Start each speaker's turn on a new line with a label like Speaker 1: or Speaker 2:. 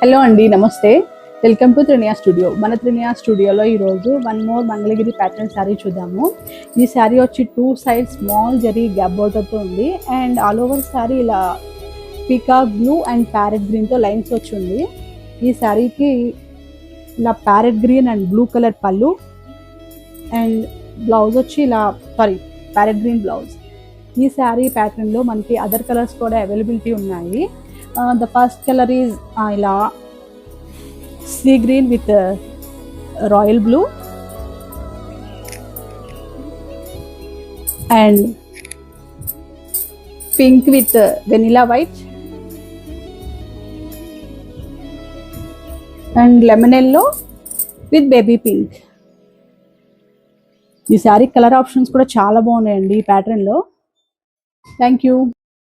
Speaker 1: Hello అండి, నమస్తే. Welcome to Trinia studio. మన త్రినియా స్టూడియోలో ఈరోజు one more Mangalagiri pattern sari చూద్దాము. ఈ శారీ వచ్చి 2 సైడ్ స్మాల్ జరీ గ్యాప్ బోర్డర్తో ఉంది అండ్ ఆల్ ఓవర్ శారీ ఇలా పీకాక్ బ్లూ అండ్ ప్యారెట్ గ్రీన్తో లైన్స్ వచ్చి ఉంది. ఈ శారీకి ఇలా parrot green and blue colour పళ్ళు అండ్ బ్లౌజ్ వచ్చి ఇలా ప్యారెట్ గ్రీన్ బ్లౌజ్. ఈ శారీ ప్యాటర్న్లో మనకి అదర్ కలర్స్ కూడా అవైలబిలిటీ ఉన్నాయి. The first color is ఇలా sea green with royal blue and pink with vanilla white and lemon yellow with baby pink. ఈ సారీ కలర్ ఆప్షన్స్ కూడా చాలా బాగున్నాయండి ఈ ప్యాటర్న్లో. Thank you.